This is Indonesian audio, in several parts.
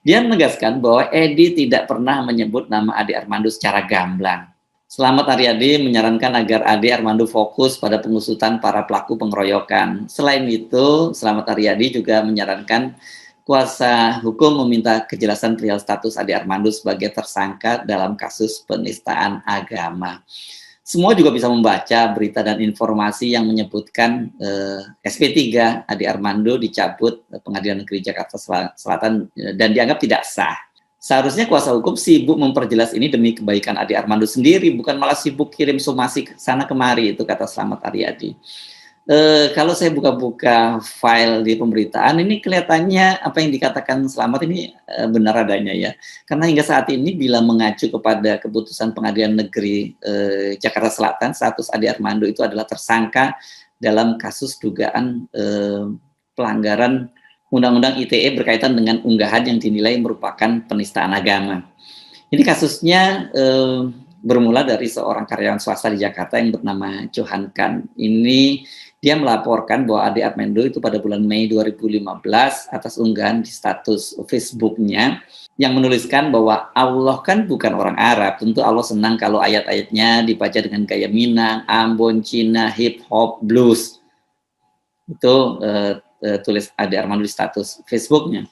Dia menegaskan bahwa Edi tidak pernah menyebut nama Ade Armando secara gamblang. Slamet Aryadi menyarankan agar Ade Armando fokus pada pengusutan para pelaku pengeroyokan. Selain itu, Slamet Aryadi juga menyarankan kuasa hukum meminta kejelasan perihal status Ade Armando sebagai tersangka dalam kasus penistaan agama. Semua juga bisa membaca berita dan informasi yang menyebutkan SP3 Ade Armando dicabut Pengadilan Negeri Jakarta Selatan dan dianggap tidak sah. Seharusnya kuasa hukum sibuk memperjelas ini demi kebaikan Ade Armando sendiri, bukan malah sibuk kirim somasi ke sana kemari, itu kata Slamet Aryadi. Kalau saya buka-buka file di pemberitaan, ini kelihatannya apa yang dikatakan Slamet ini benar adanya ya. Karena hingga saat ini bila mengacu kepada keputusan Pengadilan Negeri Jakarta Selatan, status Ade Armando itu adalah tersangka dalam kasus dugaan pelanggaran Undang-Undang ITE berkaitan dengan unggahan yang dinilai merupakan penistaan agama. Ini kasusnya bermula dari seorang karyawan swasta di Jakarta yang bernama Johan Kan. Ini dia melaporkan bahwa Ade Armando itu pada bulan Mei 2015 atas unggahan di status Facebooknya yang menuliskan bahwa Allah kan bukan orang Arab. Tentu Allah senang kalau ayat-ayatnya dibaca dengan gaya Minang, Ambon, Cina, hip hop, blues. Itu tulis Ade Armando di status Facebooknya.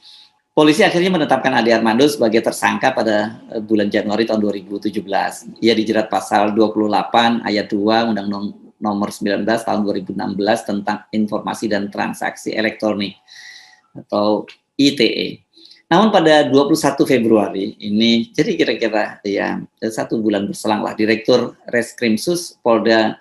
Polisi akhirnya menetapkan Ade Armando sebagai tersangka pada bulan Januari tahun 2017. Ia dijerat pasal 28 ayat 2 Undang-Undang nomor 19 tahun 2016 tentang informasi dan transaksi elektronik atau ITE. Namun pada 21 Februari ini, jadi kira-kira ya 1 bulan berselang lah, Direktur Reskrimsus Polda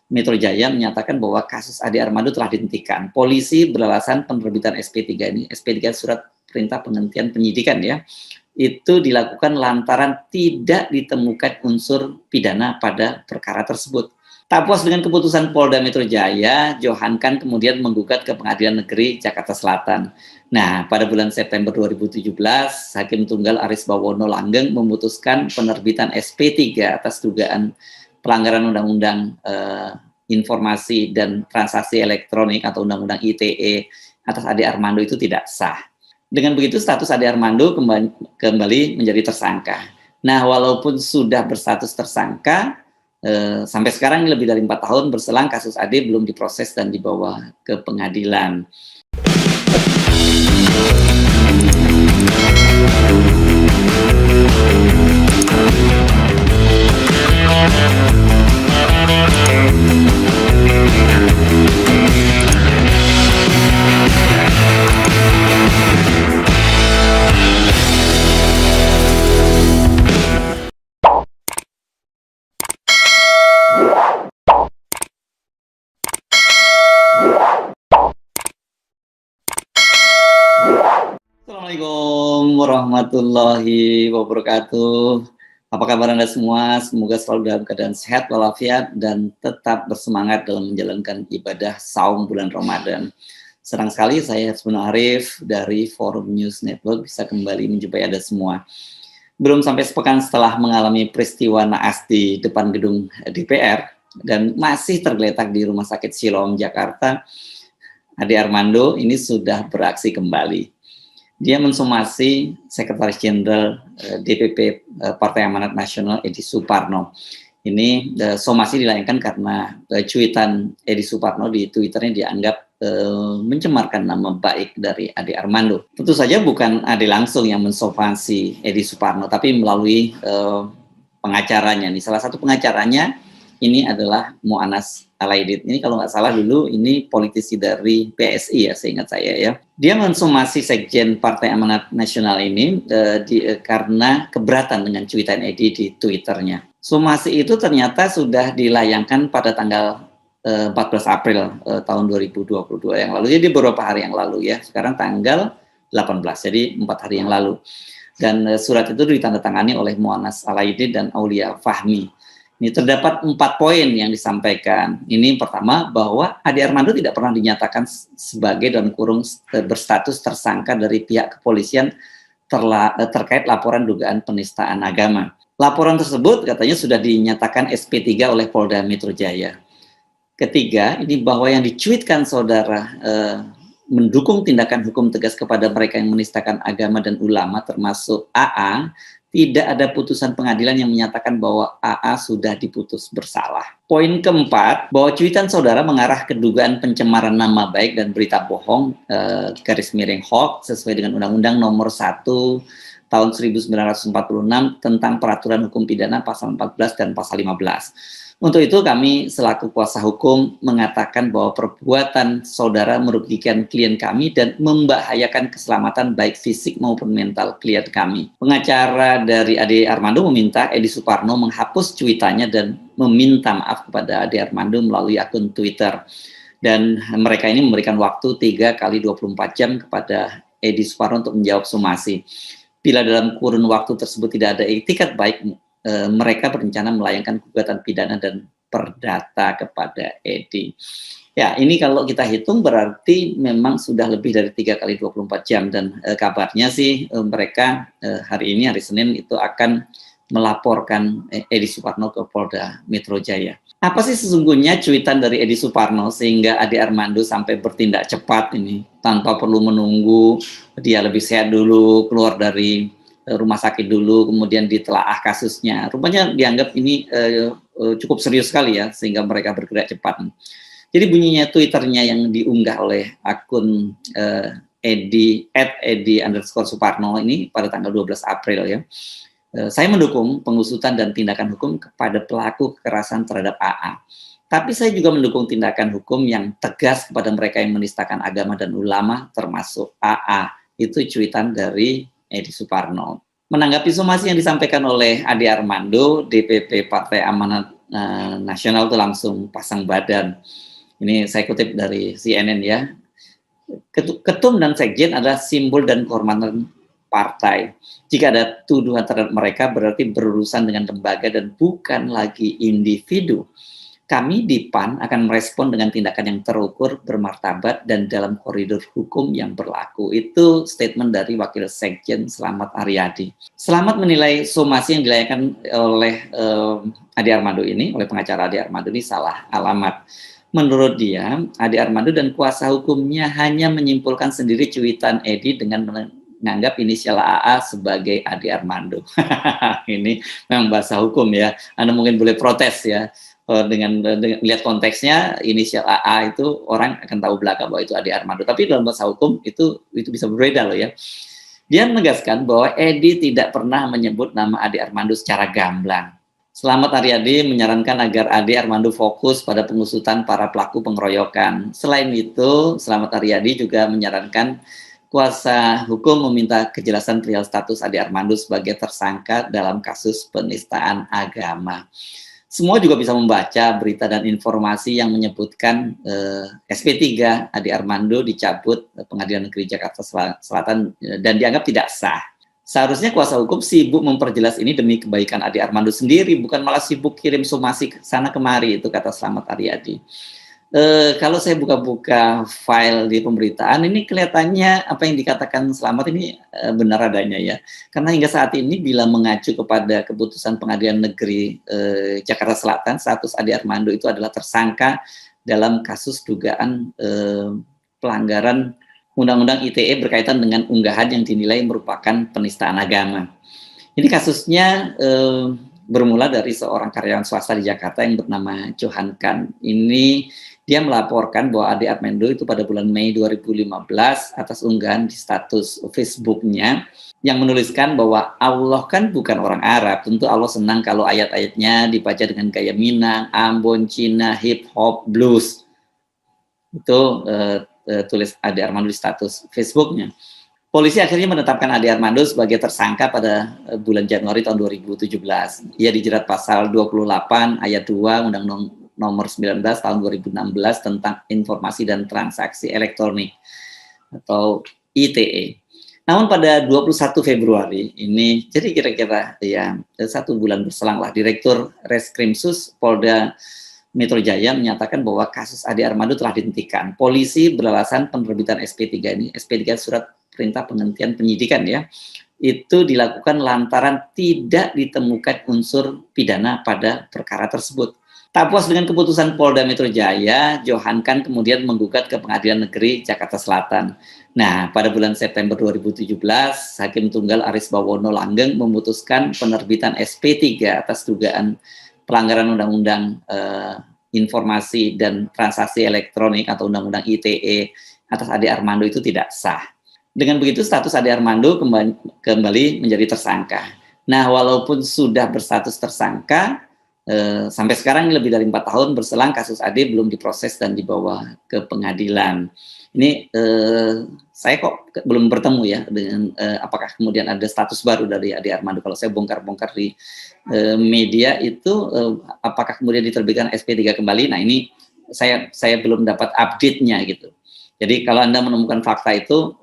Metro Jaya menyatakan bahwa kasus Ade Armando telah dihentikan. Polisi beralasan penerbitan SP3 ini, SP3 surat perintah penghentian penyidikan ya, itu dilakukan lantaran tidak ditemukan unsur pidana pada perkara tersebut. Tak puas dengan keputusan Polda Metro Jaya, Johan Kan kemudian menggugat ke Pengadilan Negeri Jakarta Selatan. Nah, pada bulan September 2017, Hakim Tunggal Aris Bawono Langgeng memutuskan penerbitan SP3 atas dugaan pelanggaran Undang-Undang Informasi dan Transaksi Elektronik atau Undang-Undang ITE atas Ade Armando itu tidak sah. Dengan begitu status Ade Armando kembali menjadi tersangka. Nah, walaupun sudah berstatus tersangka, sampai sekarang lebih dari 4 tahun berselang kasus Ade belum diproses dan dibawa ke pengadilan. Assalamualaikum warahmatullahi wabarakatuh. Apa kabar Anda semua? Semoga selalu dalam keadaan sehat walafiat dan tetap bersemangat dalam menjalankan ibadah saum bulan Ramadan. Senang sekali saya Hasbun Arif dari Forum News Network bisa kembali menjumpai Anda semua. Belum sampai sepekan setelah mengalami peristiwa naas di depan gedung DPR dan masih tergeletak di Rumah Sakit Siloam Jakarta, Ade Armando ini sudah beraksi kembali. Dia mensomasi Sekretaris Jenderal DPP Partai Amanat Nasional Edi Suparno. Ini somasi dilayangkan karena cuitan Edi Suparno di Twitternya dianggap mencemarkan nama baik dari Ade Armando. Tentu saja bukan Ade langsung yang mensomasi Edi Suparno, tapi melalui pengacaranya. Nih, salah satu pengacaranya ini adalah Mu'annas Alaidit. Ini kalau nggak salah dulu ini politisi dari PSI ya, seingat saya ya. Dia mensomasi Sekjen Partai Amanat Nasional ini karena keberatan dengan cuitan Edi di Twitternya. Somasi itu ternyata sudah dilayangkan pada tanggal 14 April tahun 2022 yang lalu. Jadi beberapa hari yang lalu ya. Sekarang tanggal 18, jadi 4 hari yang lalu. Dan surat itu ditandatangani oleh Mu'annas Alaidit dan Aulia Fahmi. Ini terdapat 4 poin yang disampaikan. Ini pertama, bahwa Ade Armando tidak pernah dinyatakan sebagai dalam kurung berstatus tersangka dari pihak kepolisian terkait laporan dugaan penistaan agama. Laporan tersebut katanya sudah dinyatakan SP3 oleh Polda Metro Jaya. Ketiga, ini bahwa yang dicuitkan saudara mendukung tindakan hukum tegas kepada mereka yang menistakan agama dan ulama termasuk AA, tidak ada putusan pengadilan yang menyatakan bahwa AA sudah diputus bersalah. Poin keempat, bahwa cuitan saudara mengarah ke dugaan pencemaran nama baik dan berita bohong, garis miring hoax, sesuai dengan Undang-Undang Nomor 1 Tahun 1946 tentang Peraturan Hukum Pidana Pasal 14 dan Pasal 15. Untuk itu kami selaku kuasa hukum mengatakan bahwa perbuatan saudara merugikan klien kami dan membahayakan keselamatan baik fisik maupun mental klien kami. Pengacara dari Ade Armando meminta Edi Suparno menghapus cuitannya dan meminta maaf kepada Ade Armando melalui akun Twitter. Dan mereka ini memberikan waktu 3 kali 24 jam kepada Edi Suparno untuk menjawab somasi. Bila dalam kurun waktu tersebut tidak ada etikat baik, mereka berencana melayangkan gugatan pidana dan perdata kepada Edi. Ya, ini kalau kita hitung berarti memang sudah lebih dari 3 kali 24 jam dan kabarnya sih mereka hari ini, hari Senin itu akan melaporkan Edi Suparno ke Polda Metro Jaya. Apa sih sesungguhnya cuitan dari Edi Suparno sehingga Ade Armando sampai bertindak cepat ini tanpa perlu menunggu dia lebih sehat dulu, keluar dari rumah sakit dulu, kemudian ditelaah kasusnya. Rupanya dianggap ini cukup serius sekali ya, sehingga mereka bergerak cepat. Jadi bunyinya Twitternya yang diunggah oleh akun @edi_suparno ini pada tanggal 12 April ya. Saya mendukung pengusutan dan tindakan hukum kepada pelaku kekerasan terhadap AA. Tapi saya juga mendukung tindakan hukum yang tegas kepada mereka yang menistakan agama dan ulama, termasuk AA. Itu cuitan dari Edi Suparno. Menanggapi somasi yang disampaikan oleh Ade Armando, DPP Partai Amanat Nasional itu langsung pasang badan. Ini saya kutip dari CNN ya. Ketum dan sekjen adalah simbol dan kehormatan partai. Jika ada tuduhan terhadap mereka berarti berurusan dengan lembaga dan bukan lagi individu. Kami di PAN akan merespon dengan tindakan yang terukur, bermartabat, dan dalam koridor hukum yang berlaku. Itu statement dari Wakil Sekjen Slamet Aryadi. Slamet menilai somasi yang dilayangkan oleh Ade Armando ini, oleh pengacara Ade Armando ini salah alamat. Menurut dia, Ade Armando dan kuasa hukumnya hanya menyimpulkan sendiri cuitan Edi dengan menganggap inisial AA sebagai Ade Armando. Ini memang bahasa hukum ya. Anda mungkin boleh protes ya. Dengan lihat konteksnya inisial AA itu orang akan tahu belakang bahwa itu Ade Armando. Tapi dalam bahasa hukum itu bisa berbeda loh ya. Dia menegaskan bahwa Edi tidak pernah menyebut nama Ade Armando secara gamblang. Slamet Aryadi menyarankan agar Ade Armando fokus pada pengusutan para pelaku pengeroyokan. Selain itu, Slamet Aryadi juga menyarankan kuasa hukum meminta kejelasan perihal status Ade Armando sebagai tersangka dalam kasus penistaan agama. Semua juga bisa membaca berita dan informasi yang menyebutkan SP3 Ade Armando dicabut Pengadilan Negeri Jakarta Selatan dan dianggap tidak sah. Seharusnya kuasa hukum sibuk memperjelas ini demi kebaikan Ade Armando sendiri, bukan malah sibuk kirim somasi ke sana kemari, itu kata Slamet Aryadi. Kalau saya buka-buka file di pemberitaan, ini kelihatannya apa yang dikatakan Slamet ini benar adanya ya. Karena hingga saat ini bila mengacu kepada keputusan Pengadilan Negeri Jakarta Selatan, status Ade Armando itu adalah tersangka dalam kasus dugaan pelanggaran Undang-Undang ITE berkaitan dengan unggahan yang dinilai merupakan penistaan agama. Ini kasusnya bermula dari seorang karyawan swasta di Jakarta yang bernama Johan Kan. Ini dia melaporkan bahwa Ade Armando itu pada bulan Mei 2015 atas unggahan di status Facebooknya yang menuliskan bahwa Allah kan bukan orang Arab. Tentu Allah senang kalau ayat-ayatnya dibaca dengan gaya Minang, Ambon, Cina, hip hop, blues. Itu tulis Ade Armando di status Facebooknya. Polisi akhirnya menetapkan Ade Armando sebagai tersangka pada bulan Januari tahun 2017. Ia dijerat pasal 28 ayat 2 Undang-Undang Nomor 19 tahun 2016 tentang Informasi dan Transaksi Elektronik atau ITE. Namun pada 21 Februari ini, jadi kira-kira ya 1 bulan berselang lah, Direktur Reskrimsus Polda Metro Jaya menyatakan bahwa kasus Ade Armando telah dihentikan. Polisi beralasan penerbitan SP3 ini, SP3 surat perintah penghentian penyidikan ya, itu dilakukan lantaran tidak ditemukan unsur pidana pada perkara tersebut. Tak puas dengan keputusan Polda Metro Jaya, Johan kan kemudian menggugat ke Pengadilan Negeri Jakarta Selatan. Nah, pada bulan September 2017, Hakim Tunggal Aris Bawono Langgeng memutuskan penerbitan SP3 atas dugaan pelanggaran Undang-Undang Informasi dan Transaksi Elektronik atau Undang-Undang ITE atas Ade Armando itu tidak sah. Dengan begitu status Ade Armando kembali menjadi tersangka. Nah, walaupun sudah berstatus tersangka, sampai sekarang lebih dari 4 tahun berselang kasus Ade belum diproses dan dibawa ke pengadilan. Ini saya kok belum bertemu ya dengan apakah kemudian ada status baru dari Ade Armando. Kalau saya bongkar-bongkar di media itu apakah kemudian diterbitkan SP3 kembali. Nah, ini saya belum dapat update-nya gitu. Jadi kalau Anda menemukan fakta itu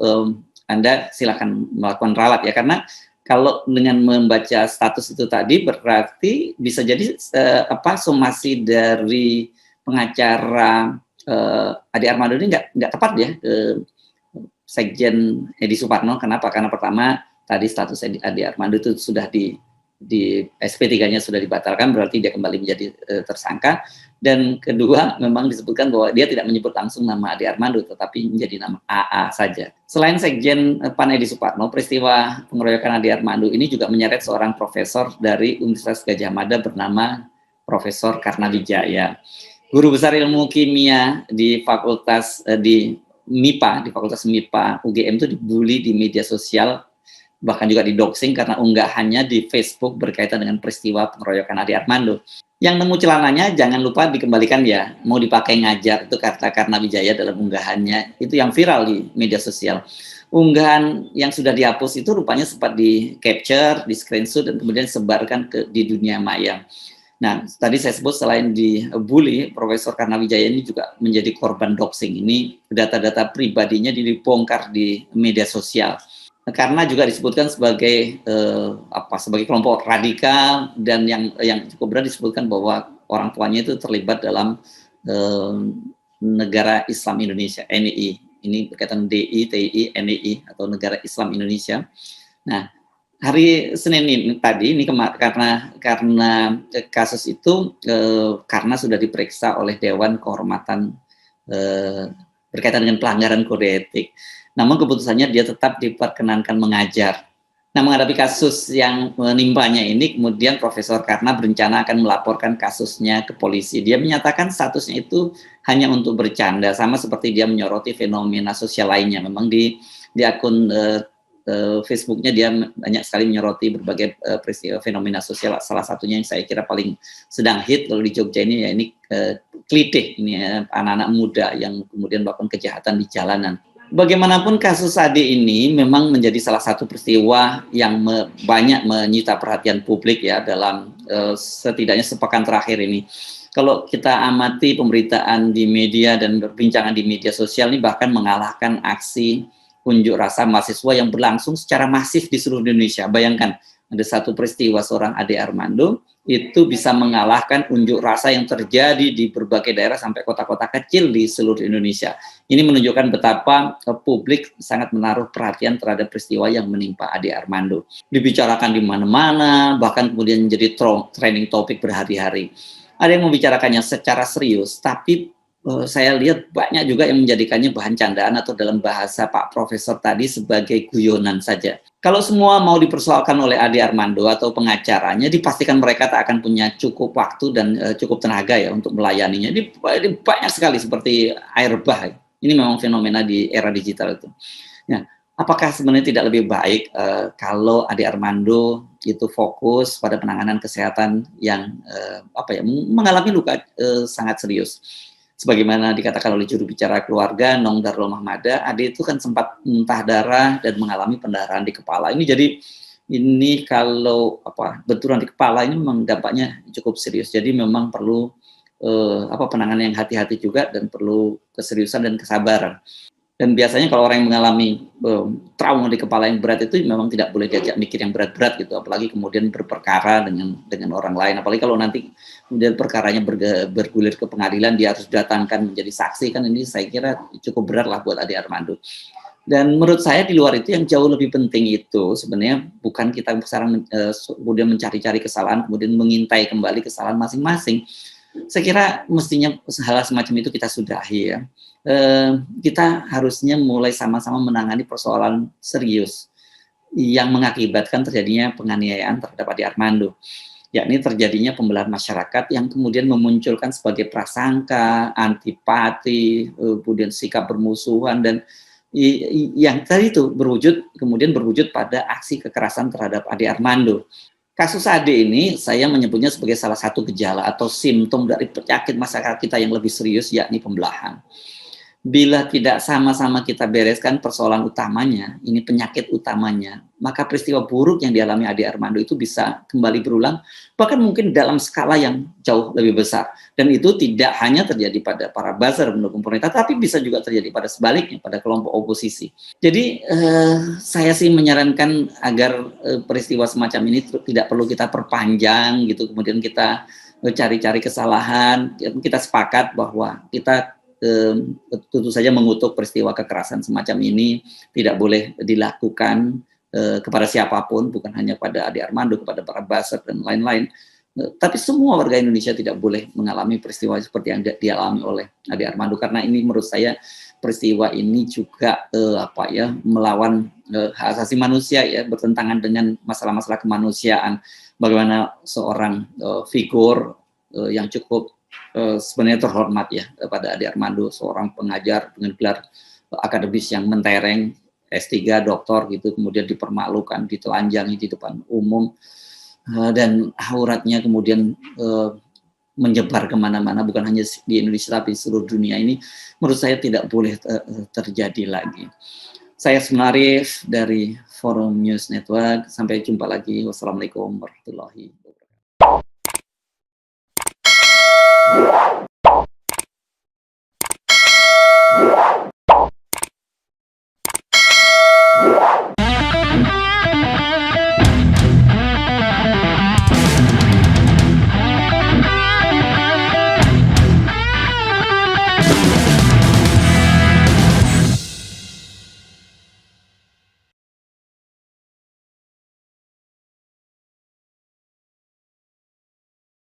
Anda silakan melakukan ralat ya, karena kalau dengan membaca status itu tadi berarti bisa jadi somasi dari pengacara Ade Armando ini nggak tepat ya, Sekjen Edi Suparno. Kenapa? Karena pertama tadi status Ade Armando itu sudah di SP3-nya sudah dibatalkan, berarti dia kembali menjadi tersangka. Dan kedua, memang disebutkan bahwa dia tidak menyebut langsung nama Ade Armando, tetapi menjadi nama AA saja. Selain Sekjen Pan Edi Suparno, peristiwa pengeroyokan Ade Armando ini juga menyeret seorang profesor dari Universitas Gadjah Mada bernama Profesor Karnawijaya. Guru besar ilmu kimia di Fakultas di Fakultas MIPA UGM itu dibully di media sosial, bahkan juga didoxing karena unggahannya di Facebook berkaitan dengan peristiwa pengeroyokan Ade Armando. Yang nemu celananya jangan lupa dikembalikan ya, mau dipakai ngajar, itu kata Karnawijaya dalam unggahannya, itu yang viral di media sosial. Unggahan yang sudah dihapus itu rupanya sempat di capture, di screenshot, dan kemudian disebarkan di dunia maya. Nah, tadi saya sebut selain dibully, Profesor Karnawijaya ini juga menjadi korban doxing. Ini data-data pribadinya dibongkar di media sosial. Karena juga disebutkan sebagai sebagai kelompok radikal, dan yang cukup berat disebutkan bahwa orang tuanya itu terlibat dalam Negara Islam Indonesia (NII). Ini berkaitan DI, TI, NII atau Negara Islam Indonesia. Nah, hari Senin ini tadi ini karena kasus itu karena sudah diperiksa oleh Dewan Kehormatan berkaitan dengan pelanggaran kode etik. Namun keputusannya dia tetap diperkenankan mengajar. Nah, menghadapi kasus yang menimpanya ini, kemudian Profesor Karna berencana akan melaporkan kasusnya ke polisi. Dia menyatakan statusnya itu hanya untuk bercanda, sama seperti dia menyoroti fenomena sosial lainnya. Memang di akun Facebooknya dia banyak sekali menyoroti berbagai peristiwa fenomena sosial. Salah satunya yang saya kira paling sedang hit kalau di Jogja ini ya ini klitih, ini anak-anak muda yang kemudian melakukan kejahatan di jalanan. Bagaimanapun kasus Ade ini memang menjadi salah satu peristiwa yang banyak menyita perhatian publik ya dalam setidaknya sepekan terakhir ini. Kalau kita amati pemberitaan di media dan perbincangan di media sosial ini bahkan mengalahkan aksi unjuk rasa mahasiswa yang berlangsung secara masif di seluruh Indonesia. Bayangkan ada satu peristiwa seorang Ade Armando itu bisa mengalahkan unjuk rasa yang terjadi di berbagai daerah sampai kota-kota kecil di seluruh Indonesia. Ini menunjukkan betapa publik sangat menaruh perhatian terhadap peristiwa yang menimpa Ade Armando. Dibicarakan di mana-mana, bahkan kemudian menjadi trending topik berhari-hari. Ada yang membicarakannya secara serius, tapi saya lihat banyak juga yang menjadikannya bahan candaan atau dalam bahasa Pak Profesor tadi sebagai guyonan saja. Kalau semua mau dipersoalkan oleh Ade Armando atau pengacaranya, dipastikan mereka tak akan punya cukup waktu dan cukup tenaga ya untuk melayaninya. Ini banyak sekali seperti air bah. Ini memang fenomena di era digital itu. Nah, apakah sebenarnya tidak lebih baik kalau Ade Armando itu fokus pada penanganan kesehatan yang mengalami luka sangat serius? Sebagaimana dikatakan oleh juru bicara keluarga Nong Darul Mahmada, Ade itu kan sempat muntah darah dan mengalami pendarahan di kepala. Ini kalau benturan di kepala ini memang dampaknya cukup serius. Jadi memang perlu penanganan yang hati-hati juga dan perlu keseriusan dan kesabaran. Dan biasanya kalau orang yang mengalami trauma di kepala yang berat itu memang tidak boleh diajak mikir yang berat-berat gitu, apalagi kemudian berperkara dengan orang lain, apalagi kalau nanti kemudian perkaranya bergulir ke pengadilan, dia harus datangkan menjadi saksi, kan ini saya kira cukup berat lah buat Ade Armando. Dan menurut saya di luar itu yang jauh lebih penting itu sebenarnya bukan kita sekarang kemudian mencari-cari kesalahan, kemudian mengintai kembali kesalahan masing-masing. Saya kira mestinya hal semacam itu kita sudahi ya. Kita harusnya mulai sama-sama menangani persoalan serius yang mengakibatkan terjadinya penganiayaan terhadap Ade Armando, yakni terjadinya pembelahan masyarakat yang kemudian memunculkan sebagai prasangka, antipati, kemudian sikap bermusuhan dan yang tadi itu berwujud pada aksi kekerasan terhadap Ade Armando. Kasus Ade ini saya menyebutnya sebagai salah satu gejala atau simptom dari penyakit masyarakat kita yang lebih serius, yakni pembelahan. Bila tidak sama-sama kita bereskan persoalan utamanya, ini penyakit utamanya, maka peristiwa buruk yang dialami Ade Armando itu bisa kembali berulang, bahkan mungkin dalam skala yang jauh lebih besar. Dan itu tidak hanya terjadi pada para buzzer mendukung pemerintah, tapi bisa juga terjadi pada sebaliknya, pada kelompok oposisi. Jadi saya sih menyarankan agar peristiwa semacam ini tidak perlu kita perpanjang gitu, kemudian kita cari-cari kesalahan. Kita sepakat bahwa kita tentu saja mengutuk peristiwa kekerasan semacam ini tidak boleh dilakukan kepada siapapun, bukan hanya pada Ade Armando, kepada para buzzer dan lain-lain. Tapi semua warga Indonesia tidak boleh mengalami peristiwa seperti yang dialami oleh Ade Armando, karena ini menurut saya peristiwa ini juga melawan hak asasi manusia ya, bertentangan dengan masalah-masalah kemanusiaan. Bagaimana seorang figur yang cukup sebenarnya terhormat ya pada Ade Armando, seorang pengajar dengan gelar akademis yang mentereng, S3, doktor gitu, kemudian dipermalukan, ditelanjangi di depan umum, dan auratnya kemudian menyebar kemana-mana, bukan hanya di Indonesia tapi seluruh dunia. Ini menurut saya tidak boleh terjadi lagi. Saya Sunarif dari Forum News Network. Sampai jumpa lagi. Wassalamualaikum warahmatullahi wabarakatuh.